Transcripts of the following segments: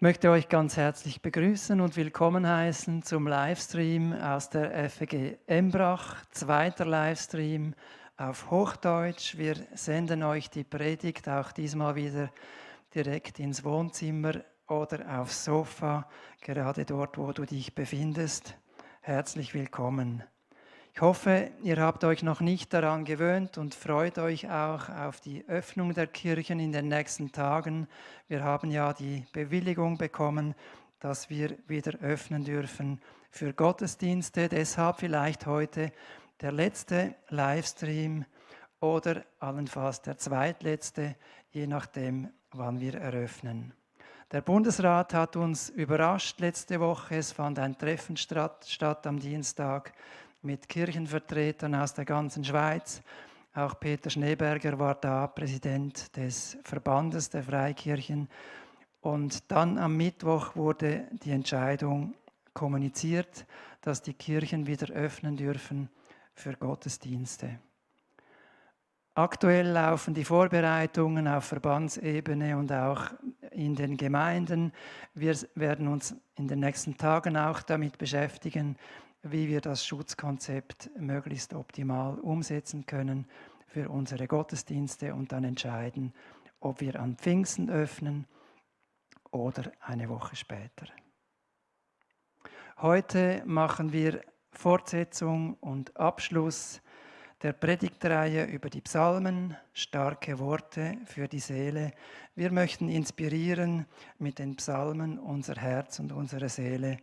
Ich möchte euch ganz herzlich begrüßen und willkommen heißen zum Livestream aus der FEG Embrach, zweiter Livestream auf Hochdeutsch. Wir senden euch die Predigt auch diesmal wieder direkt ins Wohnzimmer oder aufs Sofa, gerade dort, wo du dich befindest. Herzlich willkommen. Ich hoffe, ihr habt euch noch nicht daran gewöhnt und freut euch auch auf die Öffnung der Kirchen in den nächsten Tagen. Wir haben ja die Bewilligung bekommen, dass wir wieder öffnen dürfen für Gottesdienste. Deshalb vielleicht heute der letzte Livestream oder allenfalls der zweitletzte, je nachdem, wann wir eröffnen. Der Bundesrat hat uns überrascht letzte Woche. Es fand ein Treffen statt am Dienstag mit Kirchenvertretern aus der ganzen Schweiz. Auch Peter Schneeberger war da, Präsident des Verbandes der Freikirchen. Und dann am Mittwoch wurde die Entscheidung kommuniziert, dass die Kirchen wieder öffnen dürfen für Gottesdienste. Aktuell laufen die Vorbereitungen auf Verbandsebene und auch in den Gemeinden. Wir werden uns in den nächsten Tagen auch damit beschäftigen, wie wir das Schutzkonzept möglichst optimal umsetzen können für unsere Gottesdienste und dann entscheiden, ob wir an Pfingsten öffnen oder eine Woche später. Heute machen wir Fortsetzung und Abschluss der Predigtreihe über die Psalmen, starke Worte für die Seele. Wir möchten inspirieren mit den Psalmen unser Herz und unsere Seele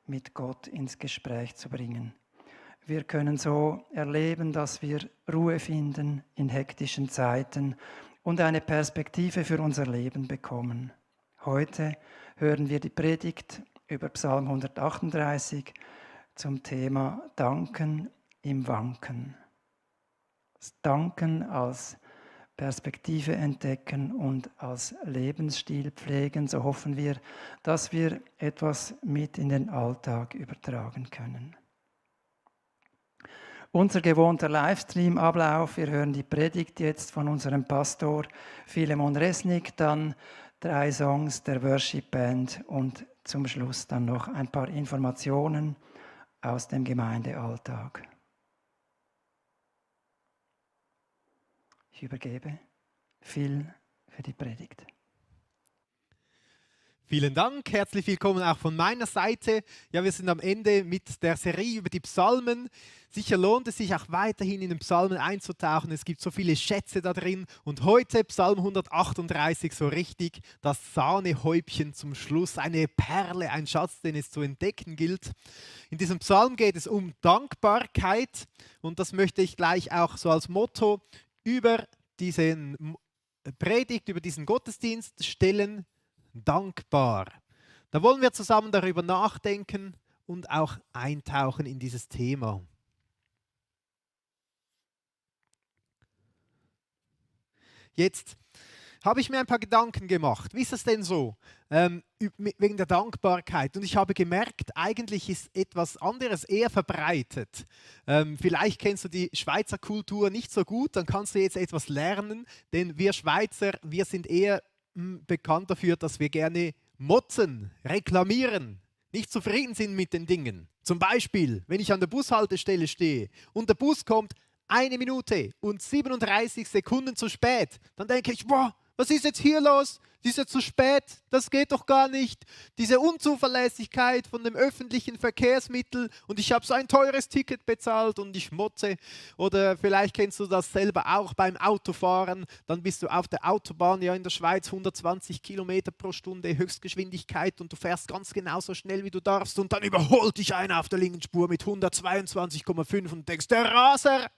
mit Gott ins Gespräch zu bringen. Wir können so erleben, dass wir Ruhe finden in hektischen Zeiten und eine Perspektive für unser Leben bekommen. Heute hören wir die Predigt über Psalm 138 zum Thema Danken im Wanken. Das Danken als Perspektive entdecken und als Lebensstil pflegen, so hoffen wir, dass wir etwas mit in den Alltag übertragen können. Unser gewohnter Livestream-Ablauf, wir hören die Predigt jetzt von unserem Pastor Philemon Resnick, dann 3 Songs der Worship Band und zum Schluss dann noch ein paar Informationen aus dem Gemeindealltag. Ich übergebe Phil für die Predigt. Vielen Dank, herzlich willkommen auch von meiner Seite. Ja, wir sind am Ende mit der Serie über die Psalmen. Sicher lohnt es sich auch weiterhin in den Psalmen einzutauchen. Es gibt so viele Schätze da drin. Und heute Psalm 138, so richtig das Sahnehäubchen zum Schluss. Eine Perle, ein Schatz, den es zu entdecken gilt. In diesem Psalm geht es um Dankbarkeit. Und das möchte ich gleich auch so als Motto über diesen Predigt, über diesen Gottesdienst stellen. Dankbar. Da wollen wir zusammen darüber nachdenken und auch eintauchen in dieses Thema. Jetzt habe ich mir ein paar Gedanken gemacht. Wie ist das denn so wegen der Dankbarkeit? Und ich habe gemerkt, eigentlich ist etwas anderes eher verbreitet. Vielleicht kennst du die Schweizer Kultur nicht so gut, dann kannst du jetzt etwas lernen, denn wir Schweizer, wir sind eher bekannt dafür, dass wir gerne motzen, reklamieren, nicht zufrieden sind mit den Dingen. Zum Beispiel, wenn ich an der Bushaltestelle stehe und der Bus kommt 1 Minute und 37 Sekunden zu spät, dann denke ich, boah, was ist jetzt hier los? Die ist ja zu spät, das geht doch gar nicht. Diese Unzuverlässigkeit von dem öffentlichen Verkehrsmittel und ich habe so ein teures Ticket bezahlt und ich motze. Oder vielleicht kennst du das selber auch beim Autofahren. Dann bist du auf der Autobahn, ja in der Schweiz 120 Kilometer pro Stunde Höchstgeschwindigkeit und du fährst ganz genauso schnell wie du darfst und dann überholt dich einer auf der linken Spur mit 122,5 und denkst, der Raser,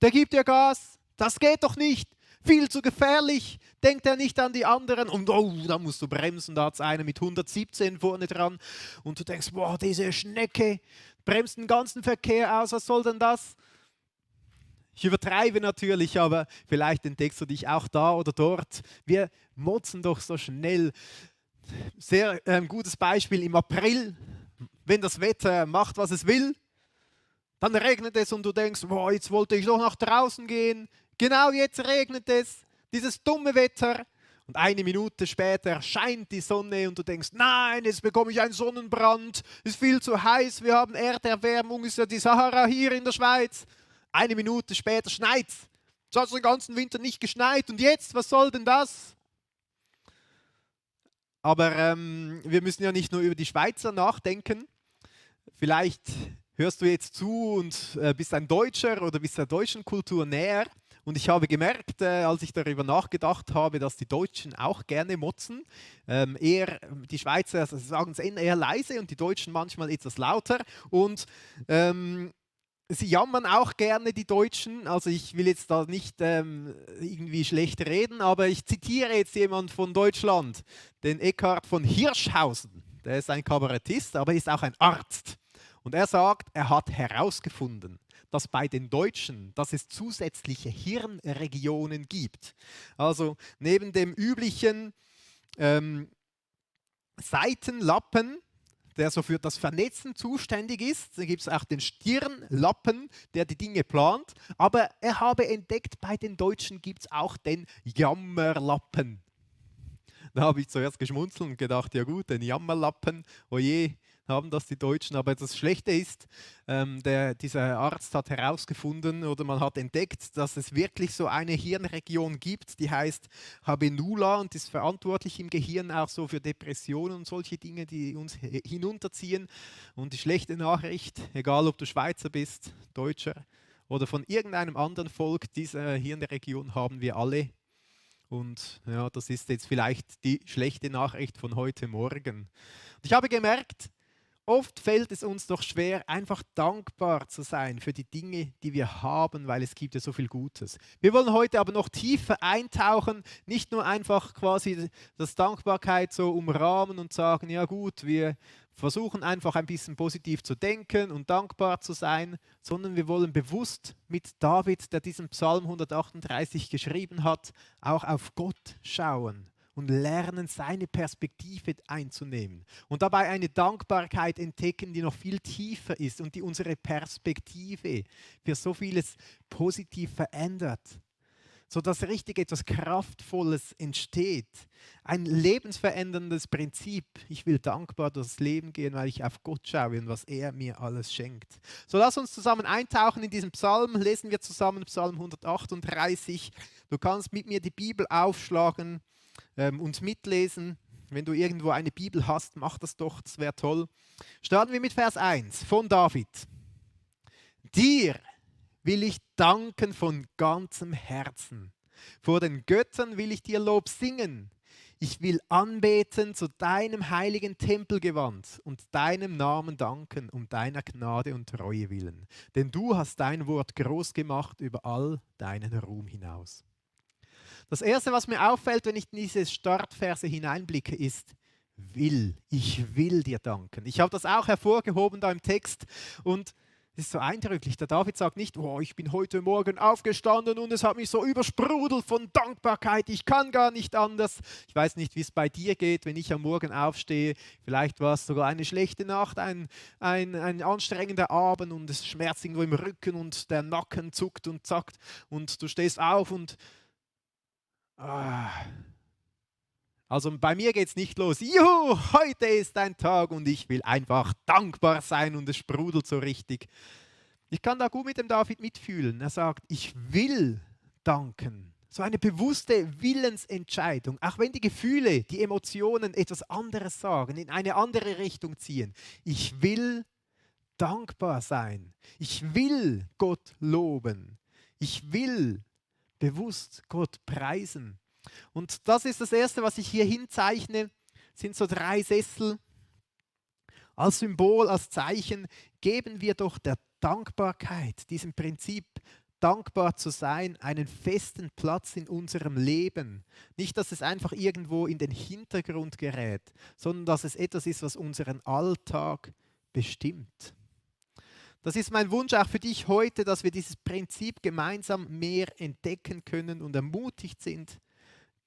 der gibt ja Gas, das geht doch nicht. Viel zu gefährlich, denkt er nicht an die anderen und oh, da musst du bremsen, da hat es einer mit 117 vorne dran und du denkst, boah, diese Schnecke bremst den ganzen Verkehr aus, was soll denn das? Ich übertreibe natürlich, aber vielleicht entdeckst du dich auch da oder dort. Wir motzen doch so schnell. Sehr gutes Beispiel im April, wenn das Wetter macht, was es will, dann regnet es und du denkst, boah, jetzt wollte ich doch nach draußen gehen. Genau jetzt regnet es, dieses dumme Wetter Und eine Minute später scheint die Sonne und du denkst, nein, jetzt bekomme ich einen Sonnenbrand, es ist viel zu heiß, wir haben Erderwärmung, ist ja die Sahara hier in der Schweiz. Eine Minute später schneit es. Es hat den ganzen Winter nicht geschneit und jetzt, was soll denn das? Aber wir müssen ja nicht nur über die Schweizer nachdenken. Vielleicht hörst du jetzt zu und bist ein Deutscher oder bist der deutschen Kultur näher. Und ich habe gemerkt, als ich darüber nachgedacht habe, dass die Deutschen auch gerne motzen. Die Schweizer sagen es eher leise und die Deutschen manchmal etwas lauter. Und sie jammern auch gerne, die Deutschen. Also ich will jetzt da nicht irgendwie schlecht reden, aber ich zitiere jetzt jemanden von Deutschland, den Eckhard von Hirschhausen. Der ist ein Kabarettist, aber ist auch ein Arzt. Und er sagt, er hat herausgefunden, dass bei den Deutschen, dass es zusätzliche Hirnregionen gibt. Also neben dem üblichen Seitenlappen, der so für das Vernetzen zuständig ist. Da gibt es auch den Stirnlappen, der die Dinge plant. Aber er habe entdeckt, bei den Deutschen gibt es auch den Jammerlappen. Da habe ich zuerst geschmunzelt und gedacht, ja gut, den Jammerlappen, oje, haben das die Deutschen. Aber das Schlechte ist, dieser Arzt hat herausgefunden oder man hat entdeckt, dass es wirklich so eine Hirnregion gibt, die heißt Habenula und ist verantwortlich im Gehirn auch so für Depressionen und solche Dinge, die uns hinunterziehen. Und die schlechte Nachricht, egal ob du Schweizer bist, Deutscher oder von irgendeinem anderen Volk, diese Hirnregion haben wir alle. Und ja, das ist jetzt vielleicht die schlechte Nachricht von heute Morgen. Und ich habe gemerkt, oft fällt es uns doch schwer, einfach dankbar zu sein für die Dinge, die wir haben, weil es gibt ja so viel Gutes. Wir wollen heute aber noch tiefer eintauchen, nicht nur einfach quasi das Dankbarkeit so umrahmen und sagen, ja gut, wir versuchen einfach ein bisschen positiv zu denken und dankbar zu sein, sondern wir wollen bewusst mit David, der diesen Psalm 138 geschrieben hat, auch auf Gott schauen und lernen, seine Perspektive einzunehmen. Und dabei eine Dankbarkeit entdecken, die noch viel tiefer ist und die unsere Perspektive für so vieles positiv verändert, sodass richtig etwas Kraftvolles entsteht. Ein lebensveränderndes Prinzip. Ich will dankbar durchs Leben gehen, weil ich auf Gott schaue und was er mir alles schenkt. So lass uns zusammen eintauchen in diesen Psalm. Lesen wir zusammen Psalm 138. Du kannst mit mir die Bibel aufschlagen und mitlesen. Wenn du irgendwo eine Bibel hast, mach das doch, das wäre toll. Starten wir mit Vers 1 von David. Dir will ich danken von ganzem Herzen. Vor den Göttern will ich dir Lob singen. Ich will anbeten zu deinem heiligen Tempelgewand und deinem Namen danken, um deiner Gnade und Treue willen. Denn du hast dein Wort groß gemacht über all deinen Ruhm hinaus. Das Erste, was mir auffällt, wenn ich in diese Startverse hineinblicke, ist, ich will dir danken. Ich habe das auch hervorgehoben da im Text und es ist so eindrücklich. Der David sagt nicht, oh, ich bin heute Morgen aufgestanden und es hat mich so übersprudelt von Dankbarkeit, ich kann gar nicht anders. Ich weiß nicht, wie es bei dir geht, wenn ich am Morgen aufstehe. Vielleicht war es sogar eine schlechte Nacht, ein anstrengender Abend und es schmerzt irgendwo im Rücken und der Nacken zuckt und zackt und du stehst auf und also bei mir geht es nicht los. Juhu, heute ist ein Tag und ich will einfach dankbar sein und es sprudelt so richtig. Ich kann da gut mit dem David mitfühlen. Er sagt, ich will danken. So eine bewusste Willensentscheidung. Auch wenn die Gefühle, die Emotionen etwas anderes sagen, in eine andere Richtung ziehen. Ich will dankbar sein. Ich will Gott loben. Ich will bewusst Gott preisen. Und das ist das Erste, was ich hier hinzeichne, sind so 3 Sessel. Als Symbol, als Zeichen geben wir doch der Dankbarkeit, diesem Prinzip dankbar zu sein, einen festen Platz in unserem Leben. Nicht, dass es einfach irgendwo in den Hintergrund gerät, sondern dass es etwas ist, was unseren Alltag bestimmt. Das ist mein Wunsch auch für dich heute, dass wir dieses Prinzip gemeinsam mehr entdecken können und ermutigt sind,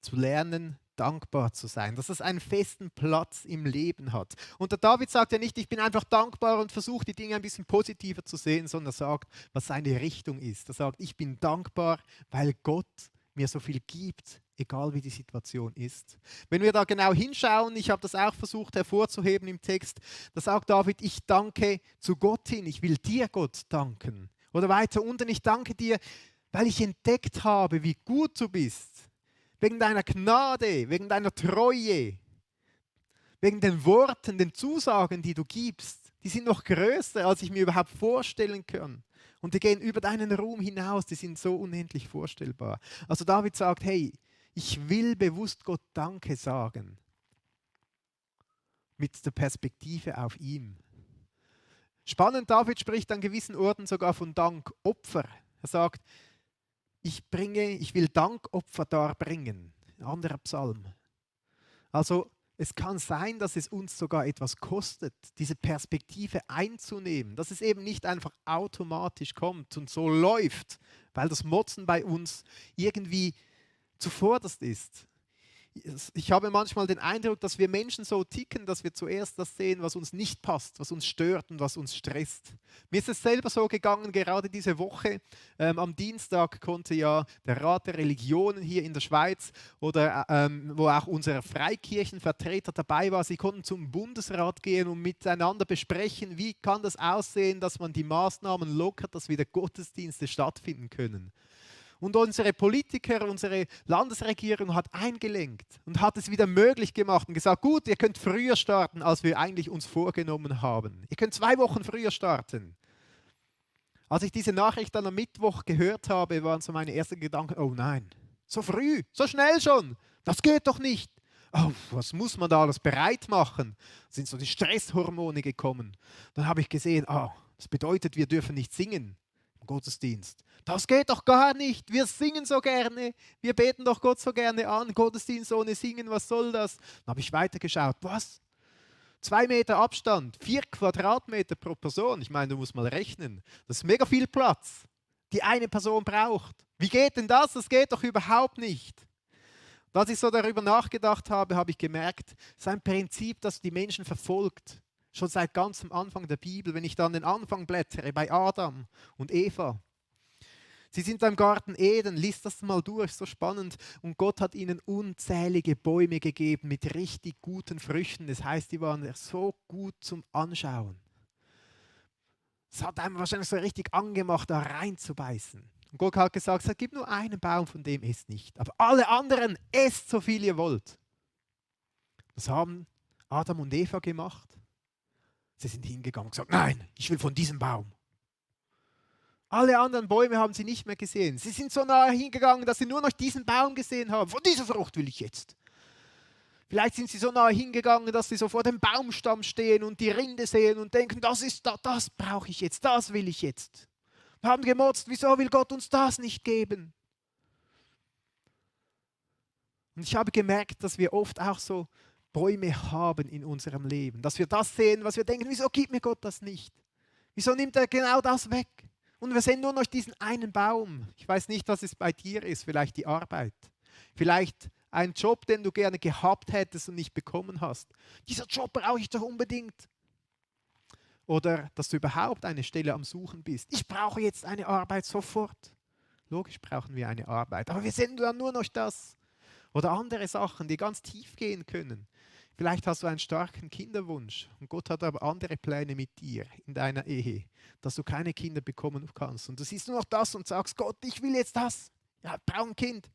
zu lernen, dankbar zu sein, dass es einen festen Platz im Leben hat. Und der David sagt ja nicht, ich bin einfach dankbar und versuche die Dinge ein bisschen positiver zu sehen, sondern er sagt, was seine Richtung ist. Er sagt, ich bin dankbar, weil Gott mir so viel gibt, egal wie die Situation ist. Wenn wir da genau hinschauen, ich habe das auch versucht hervorzuheben im Text, da sagt David, ich danke zu Gott hin, ich will dir, Gott, danken. Oder weiter unten, ich danke dir, weil ich entdeckt habe, wie gut du bist. Wegen deiner Gnade, wegen deiner Treue, wegen den Worten, den Zusagen, die du gibst. Die sind noch größer, als ich mir überhaupt vorstellen kann. Und die gehen über deinen Ruhm hinaus, die sind so unendlich vorstellbar. Also David sagt, hey, ich will bewusst Gott Danke sagen. Mit der Perspektive auf ihm. Spannend, David spricht an gewissen Orten sogar von Dankopfer. Er sagt, ich will Dankopfer darbringen. Ein anderer Psalm. Also es kann sein, dass es uns sogar etwas kostet, diese Perspektive einzunehmen, dass es eben nicht einfach automatisch kommt und so läuft, weil das Motzen bei uns irgendwie zuvorderst ist. Ich habe manchmal den Eindruck, dass wir Menschen so ticken, dass wir zuerst das sehen, was uns nicht passt, was uns stört und was uns stresst. Mir ist es selber so gegangen, gerade diese Woche. Am Dienstag konnte ja der Rat der Religionen hier in der Schweiz oder wo auch unser Freikirchenvertreter dabei war, sie konnten zum Bundesrat gehen und miteinander besprechen, wie kann das aussehen, dass man die Maßnahmen lockert, dass wieder Gottesdienste stattfinden können. Und unsere Politiker, unsere Landesregierung hat eingelenkt und hat es wieder möglich gemacht und gesagt, gut, ihr könnt früher starten, als wir eigentlich uns vorgenommen haben. Ihr könnt 2 Wochen früher starten. Als ich diese Nachricht dann am Mittwoch gehört habe, waren so meine ersten Gedanken, oh nein, so früh, so schnell schon, das geht doch nicht. Oh, was muss man da alles bereit machen? Sind so die Stresshormone gekommen. Dann habe ich gesehen, das bedeutet, wir dürfen nicht singen im Gottesdienst. Das geht doch gar nicht. Wir singen so gerne. Wir beten doch Gott so gerne an. Gottesdienst ohne Singen, was soll das? Dann habe ich weitergeschaut. Was? 2 Meter Abstand, 4 Quadratmeter pro Person. Ich meine, du musst mal rechnen. Das ist mega viel Platz, die eine Person braucht. Wie geht denn das? Das geht doch überhaupt nicht. Und als ich so darüber nachgedacht habe, habe ich gemerkt, es ist ein Prinzip, das die Menschen verfolgt. Schon seit ganz am Anfang der Bibel, wenn ich dann den Anfang blättere, bei Adam und Eva. Sie sind im Garten Eden, liest das mal durch, so spannend. Und Gott hat ihnen unzählige Bäume gegeben mit richtig guten Früchten. Das heißt, die waren so gut zum Anschauen. Es hat einem wahrscheinlich so richtig angemacht, da reinzubeißen. Und Gott hat gesagt, es gibt nur einen Baum, von dem esst nicht. Aber alle anderen esst so viel ihr wollt. Das haben Adam und Eva gemacht. Sie sind hingegangen und gesagt, nein, ich will von diesem Baum. Alle anderen Bäume haben sie nicht mehr gesehen. Sie sind so nahe hingegangen, dass sie nur noch diesen Baum gesehen haben. Von dieser Frucht will ich jetzt. Vielleicht sind sie so nahe hingegangen, dass sie so vor dem Baumstamm stehen und die Rinde sehen und denken, das brauche ich jetzt, das will ich jetzt. Wir haben gemotzt, wieso will Gott uns das nicht geben? Und ich habe gemerkt, dass wir oft auch so Bäume haben in unserem Leben. Dass wir das sehen, was wir denken, wieso gibt mir Gott das nicht? Wieso nimmt er genau das weg? Und wir sehen nur noch diesen einen Baum. Ich weiß nicht, was es bei dir ist, vielleicht die Arbeit. Vielleicht ein Job, den du gerne gehabt hättest und nicht bekommen hast. Dieser Job brauche ich doch unbedingt. Oder dass du überhaupt eine Stelle am Suchen bist. Ich brauche jetzt eine Arbeit sofort. Logisch brauchen wir eine Arbeit, aber wir sehen dann nur noch das. Oder andere Sachen, die ganz tief gehen können. Vielleicht hast du einen starken Kinderwunsch und Gott hat aber andere Pläne mit dir in deiner Ehe, dass du keine Kinder bekommen kannst. Und du siehst nur noch das und sagst, Gott, ich will jetzt das. Ja, ich brauche ein Kind.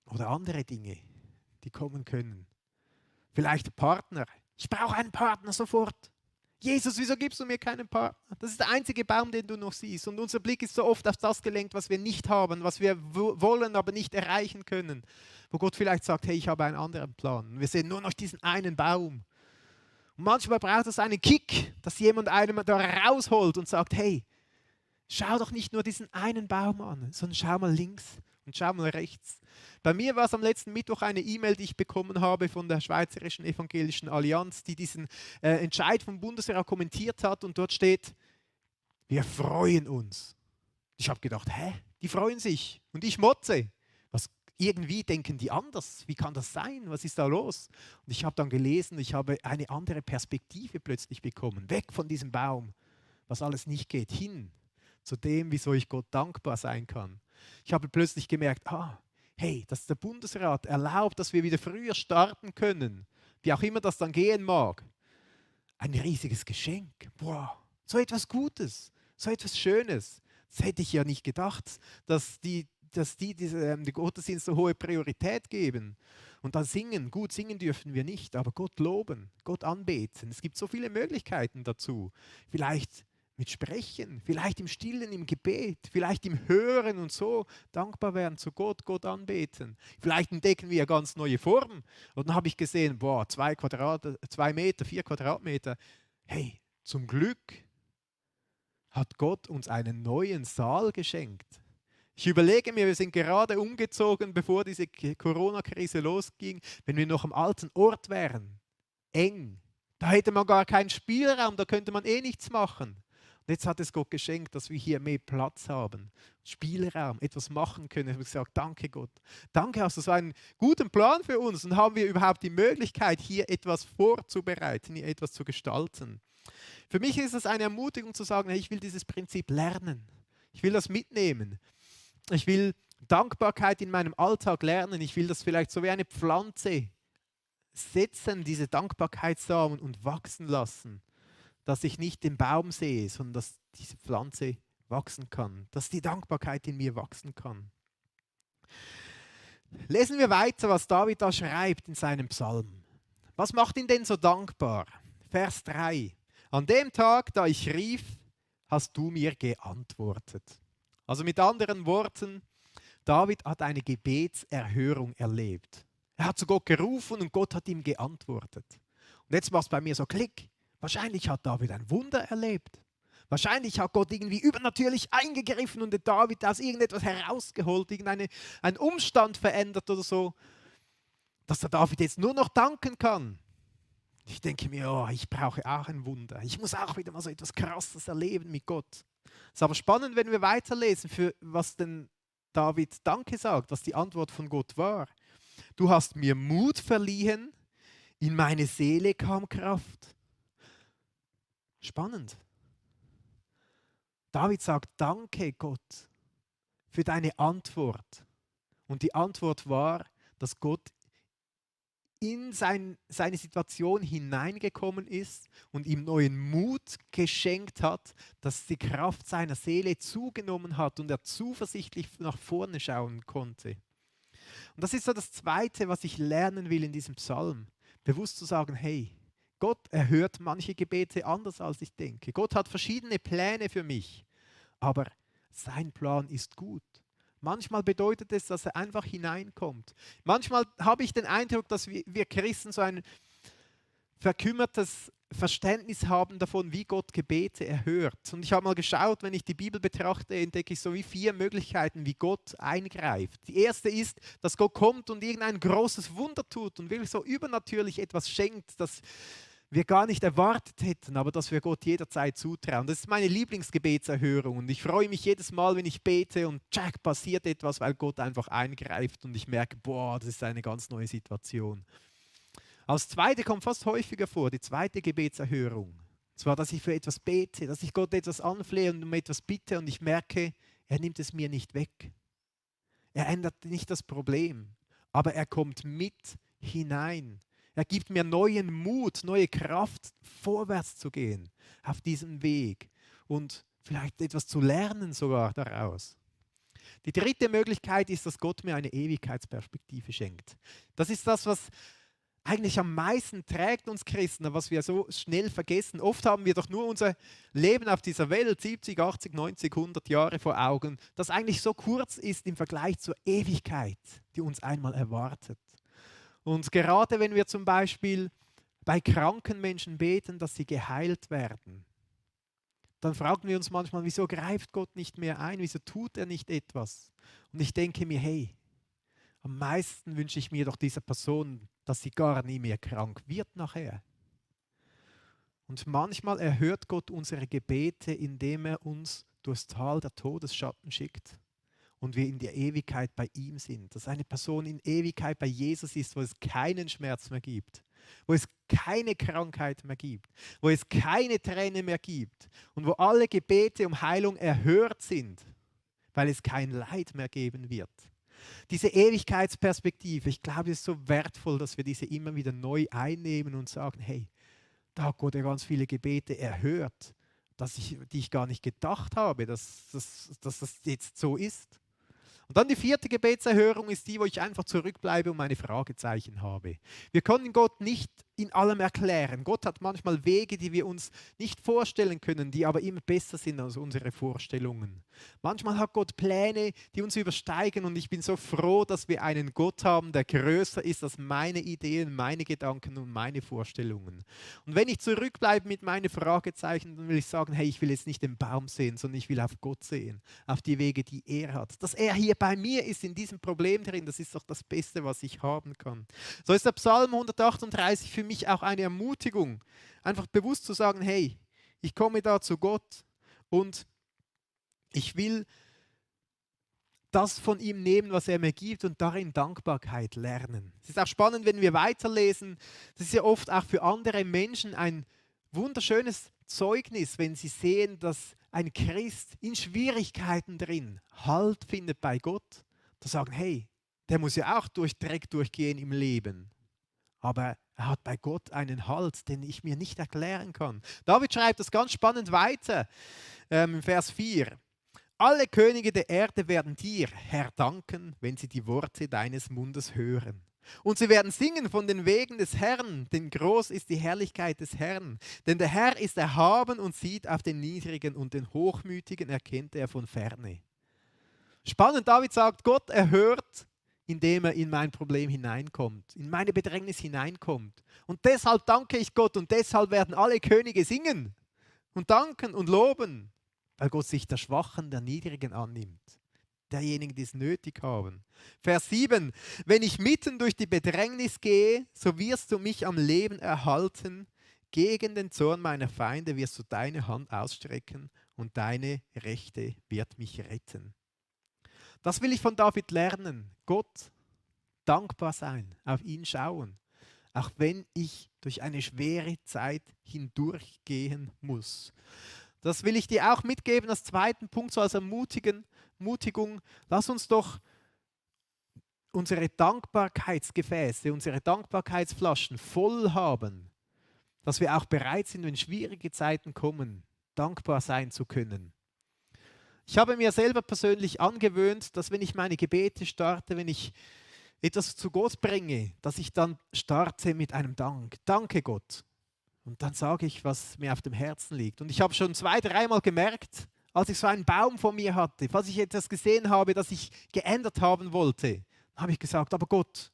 Oder andere Dinge, die kommen können. Vielleicht ein Partner. Ich brauche einen Partner sofort. Jesus, wieso gibst du mir keinen Partner? Das ist der einzige Baum, den du noch siehst. Und unser Blick ist so oft auf das gelenkt, was wir nicht haben, was wir wollen, aber nicht erreichen können. Wo Gott vielleicht sagt, hey, ich habe einen anderen Plan. Und wir sehen nur noch diesen einen Baum. Und manchmal braucht es einen Kick, dass jemand einem da rausholt und sagt, hey, schau doch nicht nur diesen einen Baum an, sondern schau mal links und schau mal rechts. Bei mir war es am letzten Mittwoch eine E-Mail, die ich bekommen habe von der Schweizerischen Evangelischen Allianz, die diesen Entscheid vom Bundesrat kommentiert hat und dort steht, wir freuen uns. Ich habe gedacht, die freuen sich und ich motze. Irgendwie denken die anders. Wie kann das sein? Was ist da los? Und ich habe dann gelesen, ich habe eine andere Perspektive plötzlich bekommen. Weg von diesem Baum, was alles nicht geht, hin zu dem, wieso ich Gott dankbar sein kann. Ich habe plötzlich gemerkt, hey, dass der Bundesrat erlaubt, dass wir wieder früher starten können, wie auch immer das dann gehen mag. Ein riesiges Geschenk. Boah, so etwas Gutes, so etwas Schönes. Das hätte ich ja nicht gedacht, dass die die Gottesdienst so hohe Priorität geben. Und dann singen. Gut, singen dürfen wir nicht, aber Gott loben, Gott anbeten. Es gibt so viele Möglichkeiten dazu. Vielleicht mit Sprechen, vielleicht im Stillen, im Gebet, vielleicht im Hören und so dankbar werden zu Gott, Gott anbeten. Vielleicht entdecken wir ganz neue Formen. Und dann habe ich gesehen, 2 Meter, 4 Quadratmeter. Hey, zum Glück hat Gott uns einen neuen Saal geschenkt. Ich überlege mir, wir sind gerade umgezogen, bevor diese Corona-Krise losging, wenn wir noch am alten Ort wären. Eng. Da hätte man gar keinen Spielraum, da könnte man eh nichts machen. Und jetzt hat es Gott geschenkt, dass wir hier mehr Platz haben, Spielraum, etwas machen können. Ich habe gesagt, danke Gott. Danke, hast du so einen guten Plan für uns und haben wir überhaupt die Möglichkeit, hier etwas vorzubereiten, hier etwas zu gestalten. Für mich ist es eine Ermutigung zu sagen, hey, ich will dieses Prinzip lernen. Ich will das mitnehmen. Ich will Dankbarkeit in meinem Alltag lernen. Ich will das vielleicht so wie eine Pflanze setzen, diese Dankbarkeitssamen und wachsen lassen. Dass ich nicht den Baum sehe, sondern dass diese Pflanze wachsen kann. Dass die Dankbarkeit in mir wachsen kann. Lesen wir weiter, was David da schreibt in seinem Psalm. Was macht ihn denn so dankbar? Vers 3. An dem Tag, da ich rief, hast du mir geantwortet. Also mit anderen Worten, David hat eine Gebetserhörung erlebt. Er hat zu Gott gerufen und Gott hat ihm geantwortet. Und jetzt macht es bei mir so Klick. Wahrscheinlich hat David ein Wunder erlebt. Wahrscheinlich hat Gott irgendwie übernatürlich eingegriffen und den David aus irgendetwas herausgeholt, irgendeinen Umstand verändert oder so, dass der David jetzt nur noch danken kann. Ich denke mir, ich brauche auch ein Wunder. Ich muss auch wieder mal so etwas Krasses erleben mit Gott. Es ist aber spannend, wenn wir weiterlesen, für was denn David Danke sagt, was die Antwort von Gott war. Du hast mir Mut verliehen, in meine Seele kam Kraft. Spannend. David sagt, danke Gott für deine Antwort. Und die Antwort war, dass Gott in seine Situation hineingekommen ist und ihm neuen Mut geschenkt hat, dass die Kraft seiner Seele zugenommen hat und er zuversichtlich nach vorne schauen konnte. Und das ist so das Zweite, was ich lernen will in diesem Psalm. Bewusst zu sagen, hey, Gott erhört manche Gebete anders, als ich denke. Gott hat verschiedene Pläne für mich, aber sein Plan ist gut. Manchmal bedeutet es, dass er einfach hineinkommt. Manchmal habe ich den Eindruck, dass wir Christen so ein verkümmertes Verständnis haben davon, wie Gott Gebete erhört. Und ich habe mal geschaut, wenn ich die Bibel betrachte, entdecke ich so wie 4 Möglichkeiten, wie Gott eingreift. Die erste ist, dass Gott kommt und irgendein großes Wunder tut und wirklich so übernatürlich etwas schenkt, das wir gar nicht erwartet hätten, aber dass wir Gott jederzeit zutrauen. Das ist meine Lieblingsgebetserhörung und ich freue mich jedes Mal, wenn ich bete und passiert etwas, weil Gott einfach eingreift und ich merke, das ist eine ganz neue Situation. Als zweite kommt fast häufiger vor, die zweite Gebetserhörung. Und zwar, dass ich für etwas bete, dass ich Gott etwas anflehe und um etwas bitte und ich merke, er nimmt es mir nicht weg. Er ändert nicht das Problem, aber er kommt mit hinein. Er gibt mir neuen Mut, neue Kraft, vorwärts zu gehen auf diesem Weg und vielleicht etwas zu lernen sogar daraus. Die dritte Möglichkeit ist, dass Gott mir eine Ewigkeitsperspektive schenkt. Das ist das, was eigentlich am meisten trägt uns Christen, was wir so schnell vergessen. Oft haben wir doch nur unser Leben auf dieser Welt, 70, 80, 90, 100 Jahre vor Augen, das eigentlich so kurz ist im Vergleich zur Ewigkeit, die uns einmal erwartet. Und gerade wenn wir zum Beispiel bei kranken Menschen beten, dass sie geheilt werden, dann fragen wir uns manchmal, wieso greift Gott nicht mehr ein, wieso tut er nicht etwas? Und ich denke mir, hey, am meisten wünsche ich mir doch dieser Person, dass sie gar nie mehr krank wird nachher. Und manchmal erhört Gott unsere Gebete, indem er uns durchs Tal der Todesschatten schickt. Und wir in der Ewigkeit bei ihm sind. Dass eine Person in Ewigkeit bei Jesus ist, wo es keinen Schmerz mehr gibt. Wo es keine Krankheit mehr gibt. Wo es keine Träne mehr gibt. Und wo alle Gebete um Heilung erhört sind. weil es kein Leid mehr geben wird. Diese Ewigkeitsperspektive, ich glaube, es ist so wertvoll, dass wir diese immer wieder neu einnehmen und sagen, hey, da hat Gott ja ganz viele Gebete erhört, die ich gar nicht gedacht habe, dass das jetzt so ist. Und dann die vierte Gebetserhörung ist die, wo ich einfach zurückbleibe und meine Fragezeichen habe. Wir können Gott nicht in allem erklären. Gott hat manchmal Wege, die wir uns nicht vorstellen können, die aber immer besser sind als unsere Vorstellungen. Manchmal hat Gott Pläne, die uns übersteigen und ich bin so froh, dass wir einen Gott haben, der größer ist als meine Ideen, meine Gedanken und meine Vorstellungen. Und wenn ich zurückbleibe mit meinen Fragezeichen, dann will ich sagen, hey, ich will jetzt nicht den Baum sehen, sondern ich will auf Gott sehen, auf die Wege, die er hat. Dass er hier bei mir ist, in diesem Problem drin, das ist doch das Beste, was ich haben kann. So ist der Psalm 138 für mich auch eine Ermutigung, einfach bewusst zu sagen, hey, ich komme da zu Gott und ich will das von ihm nehmen, was er mir gibt und darin Dankbarkeit lernen. Es ist auch spannend, wenn wir weiterlesen, das ist ja oft auch für andere Menschen ein wunderschönes Zeugnis, wenn sie sehen, dass ein Christ in Schwierigkeiten drin Halt findet bei Gott, da sagen, hey, der muss ja auch durch Dreck durchgehen im Leben. Aber er hat bei Gott einen Halt, den ich mir nicht erklären kann. David schreibt das ganz spannend weiter, im Vers 4. Alle Könige der Erde werden dir, Herr, danken, wenn sie die Worte deines Mundes hören. Und sie werden singen von den Wegen des Herrn, denn groß ist die Herrlichkeit des Herrn. Denn der Herr ist erhaben und sieht auf den Niedrigen und den Hochmütigen erkennt er von ferne. Spannend, David sagt, Gott erhört, indem er in mein Problem hineinkommt, in meine Bedrängnis hineinkommt. Und deshalb danke ich Gott und deshalb werden alle Könige singen und danken und loben, weil Gott sich der Schwachen, der Niedrigen annimmt, derjenigen, die es nötig haben. Vers 7, wenn ich mitten durch die Bedrängnis gehe, so wirst du mich am Leben erhalten, gegen den Zorn meiner Feinde wirst du deine Hand ausstrecken und deine Rechte wird mich retten. Das will ich von David lernen. Gott dankbar sein, auf ihn schauen, auch wenn ich durch eine schwere Zeit hindurchgehen muss. Das will ich dir auch mitgeben als zweiten Punkt, so als Ermutigung. Lass uns doch unsere Dankbarkeitsgefäße, unsere Dankbarkeitsflaschen voll haben, dass wir auch bereit sind, wenn schwierige Zeiten kommen, dankbar sein zu können. Ich habe mir selber persönlich angewöhnt, dass wenn ich meine Gebete starte, wenn ich etwas zu Gott bringe, dass ich dann starte mit einem Dank. Danke Gott. Und dann sage ich, was mir auf dem Herzen liegt. Und ich habe schon 2-3 Mal gemerkt, als ich so einen Baum vor mir hatte, falls ich etwas gesehen habe, das ich geändert haben wollte, habe ich gesagt, aber Gott,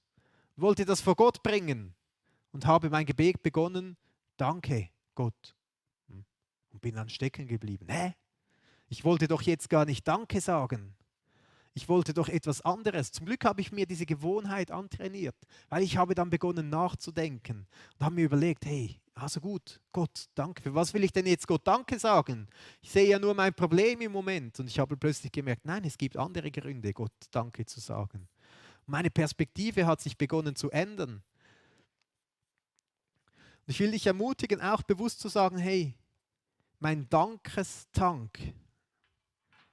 wollte das vor Gott bringen und habe mein Gebet begonnen, danke Gott. Und bin dann stecken geblieben. Ich wollte doch jetzt gar nicht Danke sagen. Ich wollte doch etwas anderes. Zum Glück habe ich mir diese Gewohnheit antrainiert, weil ich habe dann begonnen nachzudenken und habe mir überlegt, hey, also gut, Gott, danke. Für was will ich denn jetzt Gott Danke sagen? Ich sehe ja nur mein Problem im Moment und ich habe plötzlich gemerkt, nein, es gibt andere Gründe, Gott Danke zu sagen. Meine Perspektive hat sich begonnen zu ändern. Und ich will dich ermutigen, auch bewusst zu sagen, hey, mein Dankestank,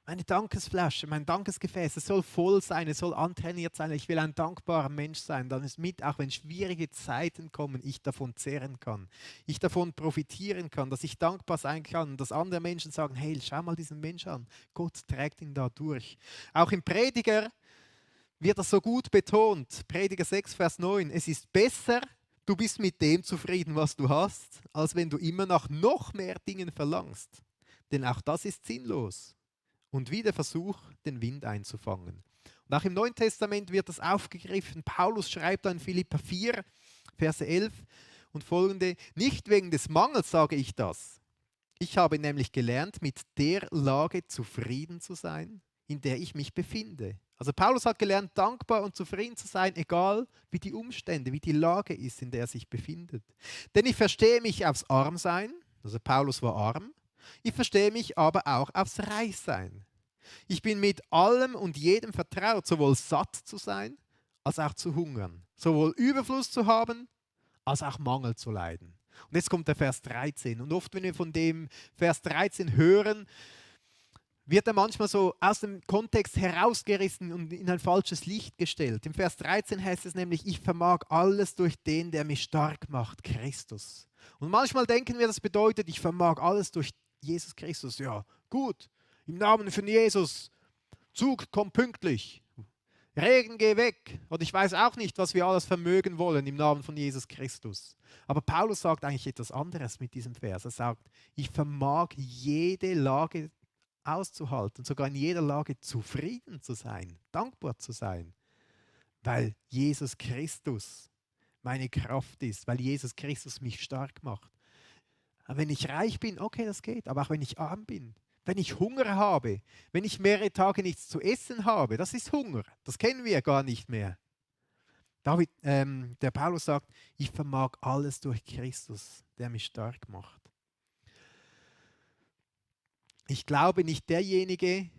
meine Dankesflasche, mein Dankesgefäß, es soll voll sein, es soll antrainiert sein. Ich will ein dankbarer Mensch sein, dann ist mit, auch wenn schwierige Zeiten kommen, ich davon zehren kann. Ich davon profitieren kann, dass ich dankbar sein kann, dass andere Menschen sagen, hey, schau mal diesen Menschen an, Gott trägt ihn da durch. Auch im Prediger wird das so gut betont, Prediger 6, Vers 9, es ist besser, du bist mit dem zufrieden, was du hast, als wenn du immer nach noch mehr Dingen verlangst. Denn auch das ist sinnlos. Und wie der Versuch, den Wind einzufangen. Und auch im Neuen Testament wird das aufgegriffen. Paulus schreibt in Philipper 4, Verse 11 und folgende, nicht wegen des Mangels sage ich das. Ich habe nämlich gelernt, mit der Lage zufrieden zu sein, in der ich mich befinde. Also Paulus hat gelernt, dankbar und zufrieden zu sein, egal wie die Umstände, wie die Lage ist, in der er sich befindet. Denn ich verstehe mich aufs Armsein, also Paulus war arm, ich verstehe mich aber auch aufs Reichsein. Ich bin mit allem und jedem vertraut, sowohl satt zu sein, als auch zu hungern. Sowohl Überfluss zu haben, als auch Mangel zu leiden. Und jetzt kommt der Vers 13. Und oft, wenn wir von dem Vers 13 hören, wird er manchmal so aus dem Kontext herausgerissen und in ein falsches Licht gestellt. Im Vers 13 heißt es nämlich, ich vermag alles durch den, der mich stark macht, Christus. Und manchmal denken wir, das bedeutet, ich vermag alles durch Jesus Christus. Ja, gut, im Namen von Jesus, Zug kommt pünktlich, Regen geh weg. Und ich weiß auch nicht, was wir alles vermögen wollen im Namen von Jesus Christus. Aber Paulus sagt eigentlich etwas anderes mit diesem Vers. Er sagt, ich vermag jede Lage auszuhalten, sogar in jeder Lage zufrieden zu sein, dankbar zu sein, weil Jesus Christus meine Kraft ist, weil Jesus Christus mich stark macht. Aber wenn ich reich bin, okay, das geht, aber auch wenn ich arm bin, wenn ich Hunger habe, wenn ich mehrere Tage nichts zu essen habe, das ist Hunger, das kennen wir gar nicht mehr. Der Paulus sagt, ich vermag alles durch Christus, der mich stark macht. Ich glaube, nicht derjenige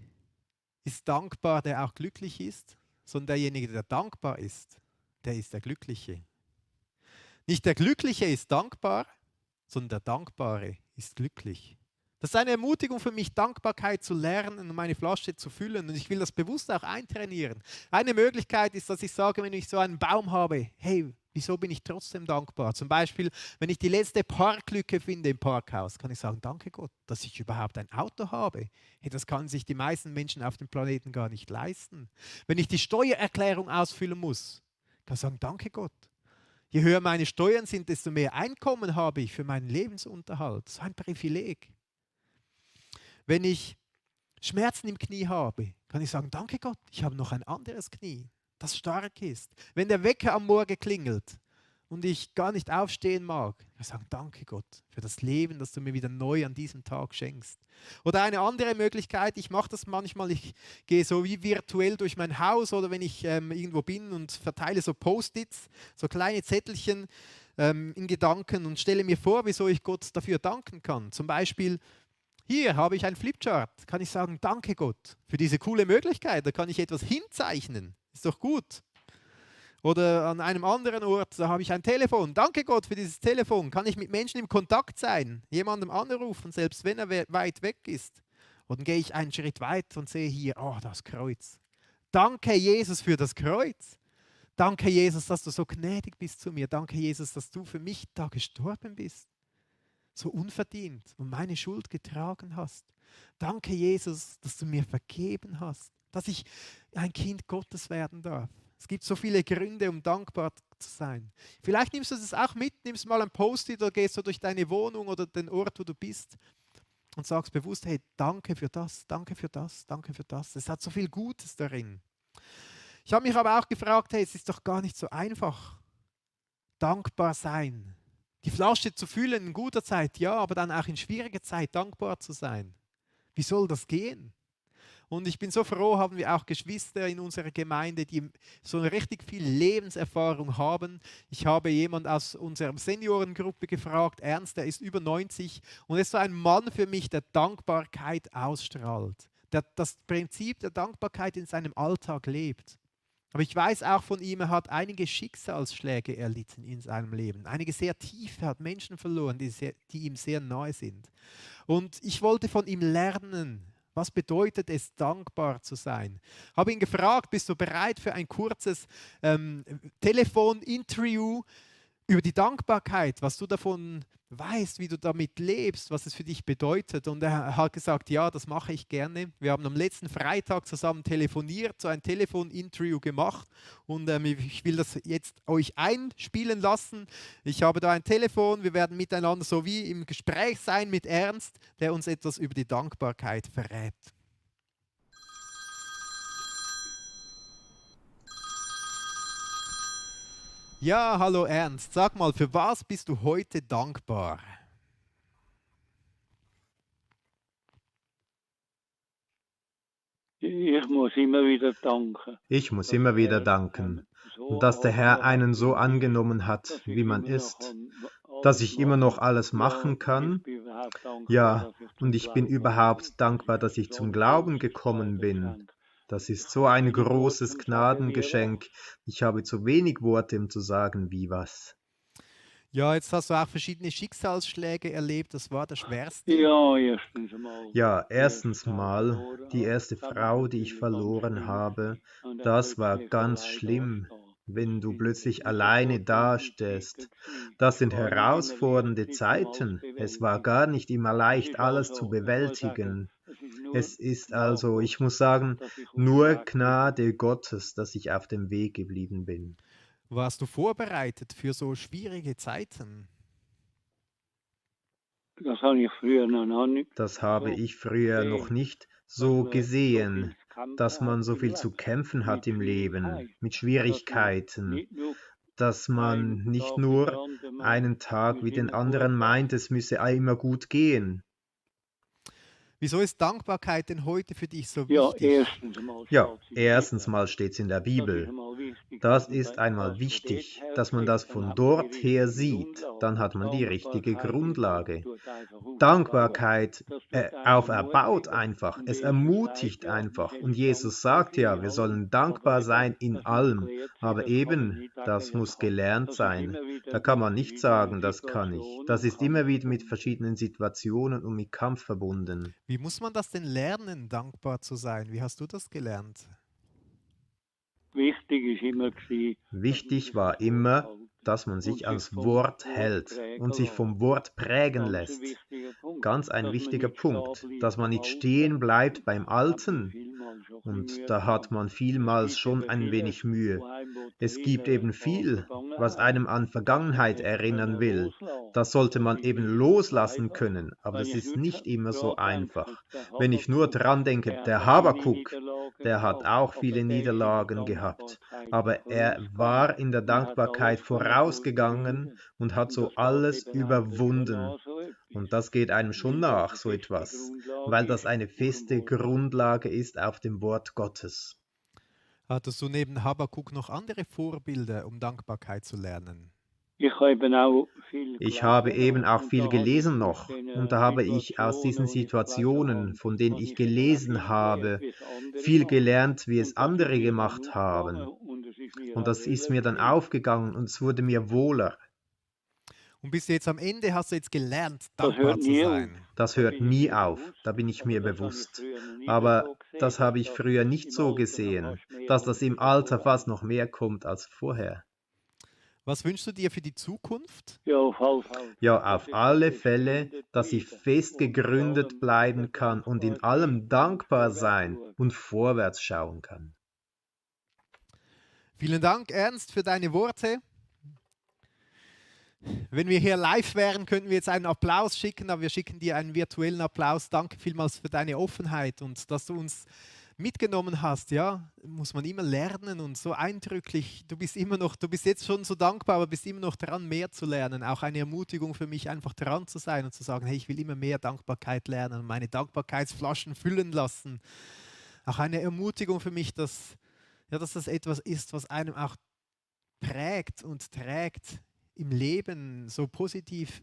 ist dankbar, der auch glücklich ist, sondern derjenige, der dankbar ist, der ist der Glückliche. Nicht der Glückliche ist dankbar, sondern der Dankbare ist glücklich. Das ist eine Ermutigung für mich, Dankbarkeit zu lernen und meine Flasche zu füllen. Und ich will das bewusst auch eintrainieren. Eine Möglichkeit ist, dass ich sage, wenn ich so einen Baum habe, hey, wieso bin ich trotzdem dankbar? Zum Beispiel, wenn ich die letzte Parklücke finde im Parkhaus, kann ich sagen, danke Gott, dass ich überhaupt ein Auto habe. Hey, das kann sich die meisten Menschen auf dem Planeten gar nicht leisten. Wenn ich die Steuererklärung ausfüllen muss, kann ich sagen, danke Gott. Je höher meine Steuern sind, desto mehr Einkommen habe ich für meinen Lebensunterhalt. Das ist ein Privileg. Wenn ich Schmerzen im Knie habe, kann ich sagen, danke Gott, ich habe noch ein anderes Knie, das stark ist. Wenn der Wecker am Morgen klingelt und ich gar nicht aufstehen mag, kann ich sagen, danke Gott für das Leben, das du mir wieder neu an diesem Tag schenkst. Oder eine andere Möglichkeit, ich mache das manchmal, ich gehe so wie virtuell durch mein Haus oder wenn ich irgendwo bin und verteile so Post-its, so kleine Zettelchen in Gedanken und stelle mir vor, wieso ich Gott dafür danken kann. Zum Beispiel, hier habe ich einen Flipchart, kann ich sagen, danke Gott für diese coole Möglichkeit, da kann ich etwas hinzeichnen, ist doch gut. Oder an einem anderen Ort, da habe ich ein Telefon, danke Gott für dieses Telefon, kann ich mit Menschen im Kontakt sein, jemandem anrufen, selbst wenn er weit weg ist. Und dann gehe ich einen Schritt weiter und sehe hier, oh, das Kreuz. Danke Jesus für das Kreuz. Danke Jesus, dass du so gnädig bist zu mir. Danke Jesus, dass du für mich da gestorben bist. So unverdient und meine Schuld getragen hast. Danke, Jesus, dass du mir vergeben hast, dass ich ein Kind Gottes werden darf. Es gibt so viele Gründe, um dankbar zu sein. Vielleicht nimmst du das auch mit, nimmst mal ein Post-it oder gehst du durch deine Wohnung oder den Ort, wo du bist und sagst bewusst, hey, danke für das, danke für das, danke für das. Es hat so viel Gutes darin. Ich habe mich aber auch gefragt, hey, es ist doch gar nicht so einfach, dankbar sein. Die Flasche zu füllen in guter Zeit, ja, aber dann auch in schwieriger Zeit dankbar zu sein. Wie soll das gehen? Und ich bin so froh, haben wir auch Geschwister in unserer Gemeinde, die so richtig viel Lebenserfahrung haben. Ich habe jemanden aus unserer Seniorengruppe gefragt, Ernst, der ist über 90 und ist so ein Mann für mich, der Dankbarkeit ausstrahlt, der das Prinzip der Dankbarkeit in seinem Alltag lebt. Aber ich weiß auch von ihm, er hat einige Schicksalsschläge erlitten in seinem Leben. Einige sehr tiefe, er hat Menschen verloren, die ihm sehr nahe sind. Und ich wollte von ihm lernen, was bedeutet es, dankbar zu sein. Habe ihn gefragt, bist du bereit für ein kurzes Telefoninterview über die Dankbarkeit, was du davon weißt, wie du damit lebst, was es für dich bedeutet. Und er hat gesagt, ja, das mache ich gerne. Wir haben am letzten Freitag zusammen telefoniert, so ein Telefoninterview gemacht und ich will das jetzt euch einspielen lassen. Ich habe da ein Telefon, wir werden miteinander so wie im Gespräch sein mit Ernst, der uns etwas über die Dankbarkeit verrät. Ja, hallo Ernst, sag mal, für was bist du heute dankbar? Ich muss immer wieder danken. Ich muss immer wieder danken, dass der Herr einen so angenommen hat, wie man ist, dass ich immer noch alles machen kann. Ja, und ich bin überhaupt dankbar, dass ich zum Glauben gekommen bin. Das ist so ein großes Gnadengeschenk. Ich habe zu wenig Worte, um zu sagen, wie was. Ja, jetzt hast du auch verschiedene Schicksalsschläge erlebt. Das war der schwerste. Ja, erstens mal. Ja, erstens mal, die erste Frau, die ich verloren habe, das war ganz schlimm, wenn du plötzlich alleine dastehst. Das sind herausfordernde Zeiten. Es war gar nicht immer leicht, alles zu bewältigen. Es ist also, ich muss sagen, nur Gnade Gottes, dass ich auf dem Weg geblieben bin. Warst du vorbereitet für so schwierige Zeiten? Das habe ich früher noch nicht. Das habe ich früher noch nicht so gesehen, dass man so viel zu kämpfen hat im Leben, mit Schwierigkeiten, dass man nicht nur einen Tag wie den anderen meint, es müsse immer gut gehen. Wieso ist Dankbarkeit denn heute für dich so Ja, wichtig? Erstens mal steht es in der Bibel. Das ist einmal wichtig, dass man das von dort her sieht. Dann hat man die richtige Grundlage. Dankbarkeit auferbaut einfach. Es ermutigt einfach. Und Jesus sagt ja, wir sollen dankbar sein in allem. Aber eben, das muss gelernt sein. Da kann man nicht sagen, das kann ich. Das ist immer wieder mit verschiedenen Situationen und mit Kampf verbunden. Wie muss man das denn lernen, dankbar zu sein? Wie hast du das gelernt? Wichtig war immer, dass man sich ans Wort hält und sich vom Wort prägen lässt. Ganz ein wichtiger Punkt, dass man nicht stehen bleibt beim Alten. Und da hat man vielmals schon ein wenig Mühe. Es gibt eben viel, was einem an Vergangenheit erinnern will. Das sollte man eben loslassen können, aber das ist nicht immer so einfach. Wenn ich nur dran denke, der Habakuk, der hat auch viele Niederlagen gehabt, aber er war in der Dankbarkeit vorausgegangen und hat so alles überwunden. Und das geht einem schon nach, so etwas, weil das eine feste Grundlage ist auf dem Wort Gottes. Hattest du neben Habakuk noch andere Vorbilder, um Dankbarkeit zu lernen? Ich habe eben auch viel gelesen noch und da habe ich aus diesen Situationen, von denen ich gelesen habe, viel gelernt, wie es andere gemacht haben. Und das ist mir dann aufgegangen und es wurde mir wohler. Und bis jetzt am Ende hast du jetzt gelernt, dankbar zu sein. Das hört nie auf, da bin ich mir bewusst. Aber das habe ich früher nicht so gesehen, dass das im Alter fast noch mehr kommt als vorher. Was wünschst du dir für die Zukunft? Ja, auf alle Fälle, dass ich fest gegründet bleiben kann und in allem dankbar sein und vorwärts schauen kann. Vielen Dank, Ernst, für deine Worte. Wenn wir hier live wären, könnten wir jetzt einen Applaus schicken, aber wir schicken dir einen virtuellen Applaus. Danke vielmals für deine Offenheit und dass du uns mitgenommen hast. Ja, muss man immer lernen und so eindrücklich. Du bist jetzt schon so dankbar, aber bist immer noch dran, mehr zu lernen. Auch eine Ermutigung für mich, einfach dran zu sein und zu sagen, hey, ich will immer mehr Dankbarkeit lernen und meine Dankbarkeitsflaschen füllen lassen. Auch eine Ermutigung für mich, dass das etwas ist, was einem auch prägt und trägt im Leben, so positiv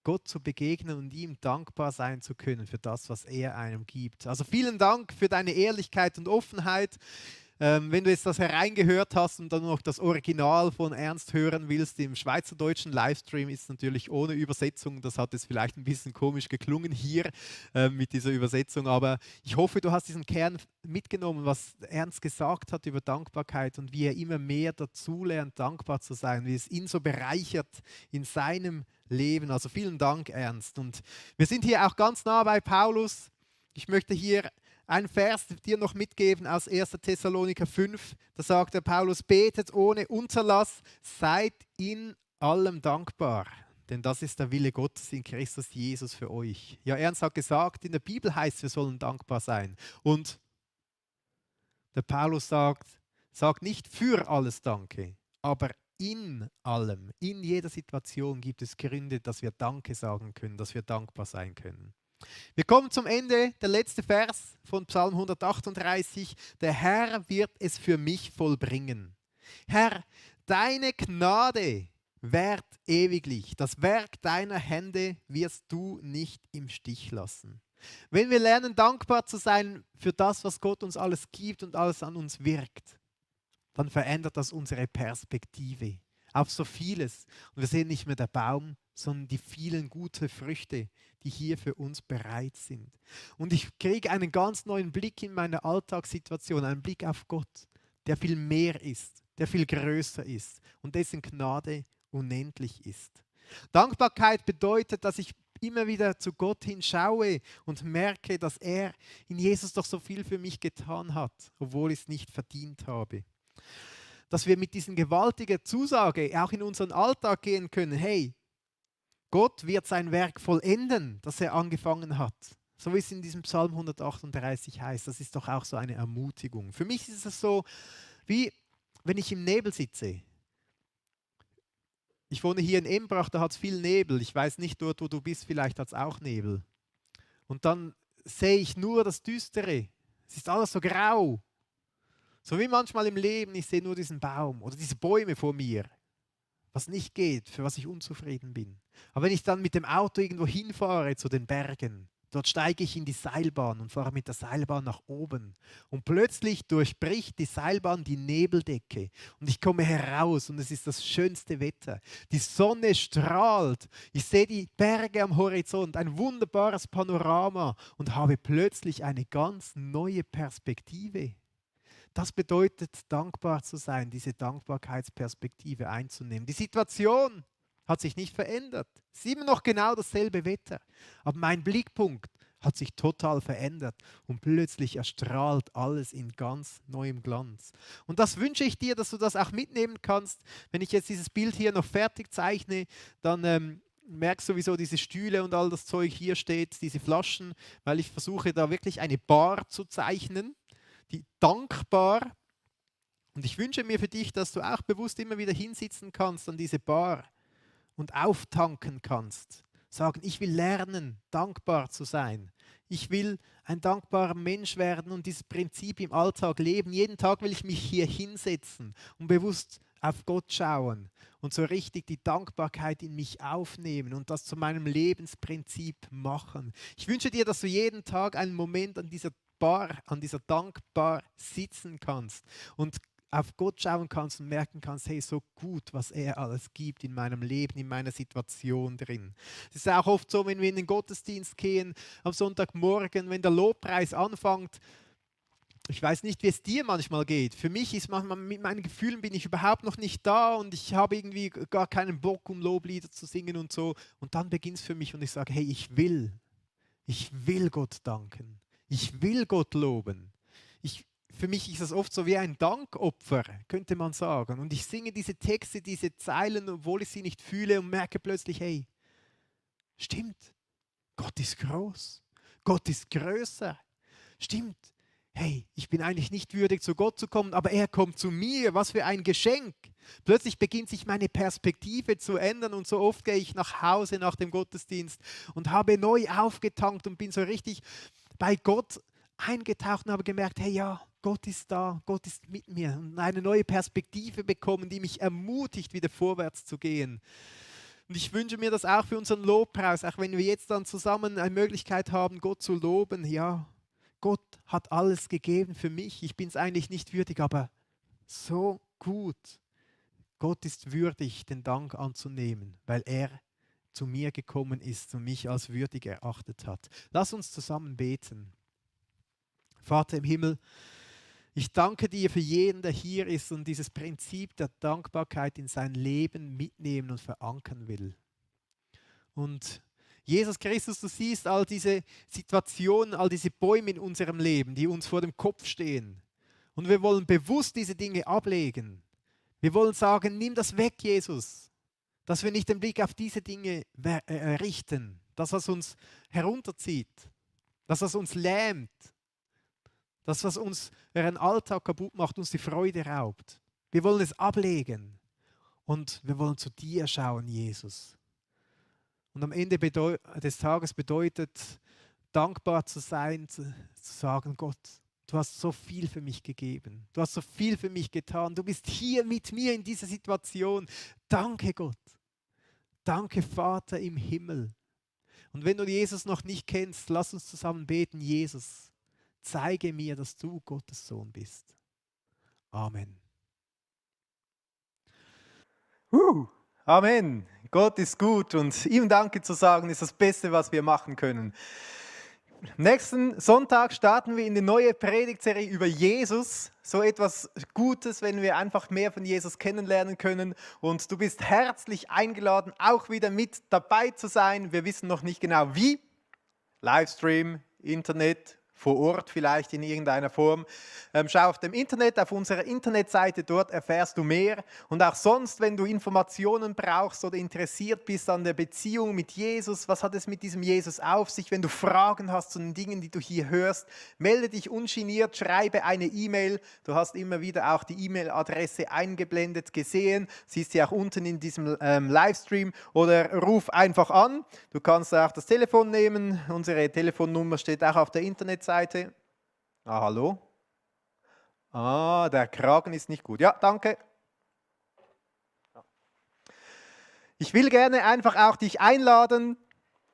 Gott zu begegnen und ihm dankbar sein zu können für das, was er einem gibt. Also vielen Dank für deine Ehrlichkeit und Offenheit. Wenn du jetzt das hereingehört hast und dann noch das Original von Ernst hören willst, im schweizerdeutschen Livestream ist es natürlich ohne Übersetzung. Das hat jetzt vielleicht ein bisschen komisch geklungen hier mit dieser Übersetzung, aber ich hoffe, du hast diesen Kern mitgenommen, was Ernst gesagt hat über Dankbarkeit und wie er immer mehr dazulernt, dankbar zu sein, wie es ihn so bereichert in seinem Leben. Also vielen Dank, Ernst. Und wir sind hier auch ganz nah bei Paulus. Ich möchte hier einen Vers dir noch mitgeben aus 1. Thessaloniker 5. Da sagt der Paulus, betet ohne Unterlass, seid in allem dankbar. Denn das ist der Wille Gottes in Christus Jesus für euch. Ja, Ernst hat gesagt, in der Bibel heißt es, wir sollen dankbar sein. Und der Paulus sagt nicht für alles Danke, aber in allem, in jeder Situation gibt es Gründe, dass wir Danke sagen können, dass wir dankbar sein können. Wir kommen zum Ende, der letzte Vers von Psalm 138. Der Herr wird es für mich vollbringen. Herr, deine Gnade währt ewiglich. Das Werk deiner Hände wirst du nicht im Stich lassen. Wenn wir lernen, dankbar zu sein für das, was Gott uns alles gibt und alles an uns wirkt, dann verändert das unsere Perspektive auf so vieles. Und wir sehen nicht mehr den Baum, sondern die vielen guten Früchte, die hier für uns bereit sind. Und ich kriege einen ganz neuen Blick in meine Alltagssituation, einen Blick auf Gott, der viel mehr ist, der viel größer ist und dessen Gnade unendlich ist. Dankbarkeit bedeutet, dass ich immer wieder zu Gott hinschaue und merke, dass er in Jesus doch so viel für mich getan hat, obwohl ich es nicht verdient habe. Dass wir mit diesen gewaltigen Zusage auch in unseren Alltag gehen können. Hey, Gott wird sein Werk vollenden, das er angefangen hat. So wie es in diesem Psalm 138 heißt. Das ist doch auch so eine Ermutigung. Für mich ist es so, wie wenn ich im Nebel sitze. Ich wohne hier in Embrach, da hat es viel Nebel. Ich weiß nicht, dort wo du bist, vielleicht hat es auch Nebel. Und dann sehe ich nur das Düstere. Es ist alles so grau. So wie manchmal im Leben, ich sehe nur diesen Baum oder diese Bäume vor mir, was nicht geht, für was ich unzufrieden bin. Aber wenn ich dann mit dem Auto irgendwo hinfahre zu den Bergen, dort steige ich in die Seilbahn und fahre mit der Seilbahn nach oben. Und plötzlich durchbricht die Seilbahn die Nebeldecke und ich komme heraus und es ist das schönste Wetter. Die Sonne strahlt, ich sehe die Berge am Horizont, ein wunderbares Panorama und habe plötzlich eine ganz neue Perspektive. Das bedeutet, dankbar zu sein, diese Dankbarkeitsperspektive einzunehmen. Die Situation hat sich nicht verändert. Es ist immer noch genau dasselbe Wetter. Aber mein Blickpunkt hat sich total verändert und plötzlich erstrahlt alles in ganz neuem Glanz. Und das wünsche ich dir, dass du das auch mitnehmen kannst. Wenn ich jetzt dieses Bild hier noch fertig zeichne, dann merkst du, wieso diese Stühle und all das Zeug hier steht, diese Flaschen, weil ich versuche da wirklich eine Bar zu zeichnen. Die dankbar. Und ich wünsche mir für dich, dass du auch bewusst immer wieder hinsitzen kannst an diese Bar und auftanken kannst. Sagen, ich will lernen, dankbar zu sein. Ich will ein dankbarer Mensch werden und dieses Prinzip im Alltag leben. Jeden Tag will ich mich hier hinsetzen und bewusst auf Gott schauen und so richtig die Dankbarkeit in mich aufnehmen und das zu meinem Lebensprinzip machen. Ich wünsche dir, dass du jeden Tag einen Moment an dieser Dankbar sitzen kannst und auf Gott schauen kannst und merken kannst, hey, so gut, was er alles gibt in meinem Leben, in meiner Situation drin. Es ist auch oft so, wenn wir in den Gottesdienst gehen, am Sonntagmorgen, wenn der Lobpreis anfängt, ich weiß nicht, wie es dir manchmal geht. Für mich ist manchmal, mit meinen Gefühlen bin ich überhaupt noch nicht da und ich habe irgendwie gar keinen Bock, um Loblieder zu singen und so. Und dann beginnt es für mich und ich sage, hey, ich will Gott danken. Ich will Gott loben. Für mich ist das oft so wie ein Dankopfer, könnte man sagen. Und ich singe diese Texte, diese Zeilen, obwohl ich sie nicht fühle und merke plötzlich, hey, stimmt, Gott ist groß. Gott ist größer. Stimmt, hey, ich bin eigentlich nicht würdig, zu Gott zu kommen, aber er kommt zu mir. Was für ein Geschenk. Plötzlich beginnt sich meine Perspektive zu ändern und so oft gehe ich nach Hause nach dem Gottesdienst und habe neu aufgetankt und bin so richtig bei Gott eingetaucht und habe gemerkt, hey ja, Gott ist da, Gott ist mit mir und eine neue Perspektive bekommen, die mich ermutigt, wieder vorwärts zu gehen. Und ich wünsche mir das auch für unseren Lobpreis, auch wenn wir jetzt dann zusammen eine Möglichkeit haben, Gott zu loben. Ja, Gott hat alles gegeben für mich. Ich bin es eigentlich nicht würdig, aber so gut. Gott ist würdig, den Dank anzunehmen, weil er zu mir gekommen ist und mich als würdig erachtet hat. Lass uns zusammen beten. Vater im Himmel, ich danke dir für jeden, der hier ist und dieses Prinzip der Dankbarkeit in sein Leben mitnehmen und verankern will. Und Jesus Christus, du siehst all diese Situationen, all diese Bäume in unserem Leben, die uns vor dem Kopf stehen. Und wir wollen bewusst diese Dinge ablegen. Wir wollen sagen, nimm das weg, Jesus. Dass wir nicht den Blick auf diese Dinge richten. Das, was uns herunterzieht. Das, was uns lähmt. Das, was unseren Alltag kaputt macht, uns die Freude raubt. Wir wollen es ablegen und wir wollen zu dir schauen, Jesus. Und am Ende des Tages bedeutet, dankbar zu sein, zu sagen, Gott, du hast so viel für mich gegeben. Du hast so viel für mich getan. Du bist hier mit mir in dieser Situation. Danke, Gott. Danke, Vater im Himmel. Und wenn du Jesus noch nicht kennst, lass uns zusammen beten, Jesus. Zeige mir, dass du Gottes Sohn bist. Amen. Amen. Gott ist gut und ihm Danke zu sagen, ist das Beste, was wir machen können. Nächsten Sonntag starten wir in die neue Predigtserie über Jesus. So etwas Gutes, wenn wir einfach mehr von Jesus kennenlernen können. Und du bist herzlich eingeladen, auch wieder mit dabei zu sein. Wir wissen noch nicht genau wie. Livestream, Internet, vor Ort vielleicht in irgendeiner Form. Schau auf dem Internet, auf unserer Internetseite, dort erfährst du mehr. Und auch sonst, wenn du Informationen brauchst oder interessiert bist an der Beziehung mit Jesus, was hat es mit diesem Jesus auf sich? Wenn du Fragen hast zu den Dingen, die du hier hörst, melde dich ungeniert, schreibe eine E-Mail. Du hast immer wieder auch die E-Mail-Adresse eingeblendet gesehen, siehst sie auch unten in diesem Livestream, oder ruf einfach an. Du kannst auch das Telefon nehmen, unsere Telefonnummer steht auch auf der Internetseite. Hallo? Der Kragen ist nicht gut. Ja, danke. Ich will gerne einfach auch dich einladen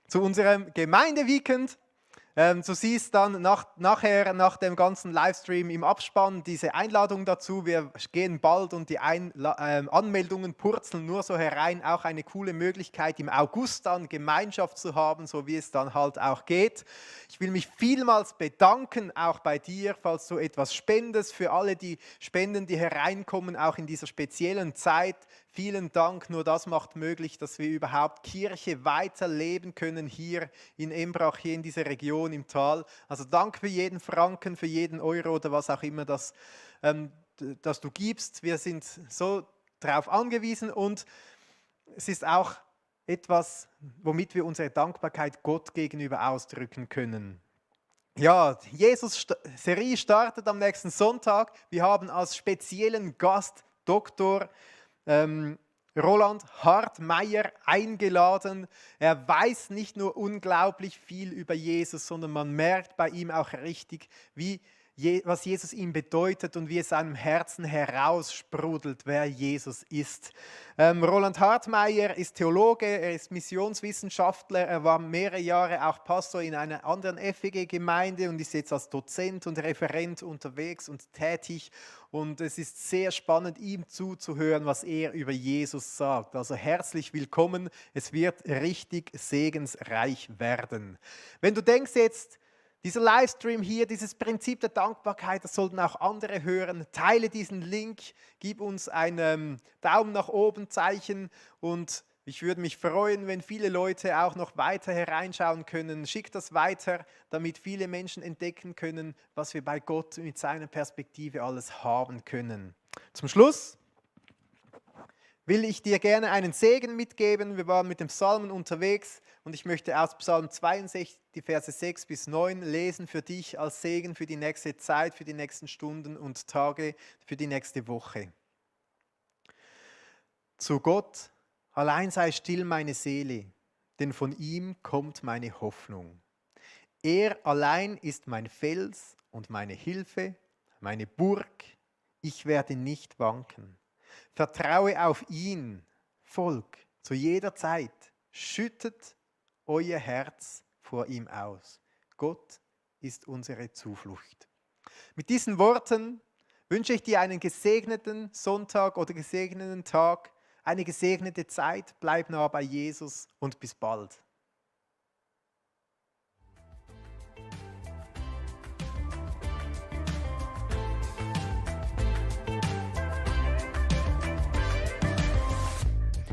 zu unserem Gemeindeweekend. Du siehst dann nachher nach dem ganzen Livestream im Abspann diese Einladung dazu. Wir gehen bald und die Anmeldungen purzeln nur so herein. Auch eine coole Möglichkeit, im August dann Gemeinschaft zu haben, so wie es dann halt auch geht. Ich will mich vielmals bedanken, auch bei dir, falls du etwas spendest, für alle die Spenden, die hereinkommen, auch in dieser speziellen Zeit. Vielen Dank, nur das macht möglich, dass wir überhaupt Kirche weiterleben können hier in Embrach, hier in dieser Region im Tal. Also Dank für jeden Franken, für jeden Euro oder was auch immer das du gibst. Wir sind so darauf angewiesen und es ist auch etwas, womit wir unsere Dankbarkeit Gott gegenüber ausdrücken können. Ja, Jesus-Serie startet am nächsten Sonntag. Wir haben als speziellen Gast Dr. Roland Hartmeier eingeladen. Er weiß nicht nur unglaublich viel über Jesus, sondern man merkt bei ihm auch richtig, was Jesus ihm bedeutet und wie es seinem Herzen heraussprudelt, wer Jesus ist. Roland Hartmeier ist Theologe, er ist Missionswissenschaftler, er war mehrere Jahre auch Pastor in einer anderen FEG-Gemeinde und ist jetzt als Dozent und Referent unterwegs und tätig. Und es ist sehr spannend, ihm zuzuhören, was er über Jesus sagt. Also herzlich willkommen, es wird richtig segensreich werden. Wenn du denkst jetzt, dieser Livestream hier, dieses Prinzip der Dankbarkeit, das sollten auch andere hören. Teile diesen Link, gib uns ein Daumen nach oben Zeichen und ich würde mich freuen, wenn viele Leute auch noch weiter hereinschauen können. Schick das weiter, damit viele Menschen entdecken können, was wir bei Gott mit seiner Perspektive alles haben können. Zum Schluss will ich dir gerne einen Segen mitgeben. Wir waren mit dem Psalmen unterwegs und ich möchte aus Psalm 62, die Verse 6 bis 9 lesen für dich als Segen für die nächste Zeit, für die nächsten Stunden und Tage, für die nächste Woche. Zu Gott allein sei still meine Seele, denn von ihm kommt meine Hoffnung. Er allein ist mein Fels und meine Hilfe, meine Burg, ich werde nicht wanken. Vertraue auf ihn, Volk, zu jeder Zeit. Schüttet euer Herz vor ihm aus. Gott ist unsere Zuflucht. Mit diesen Worten wünsche ich dir einen gesegneten Sonntag oder gesegneten Tag, eine gesegnete Zeit. Bleib nah bei Jesus und bis bald.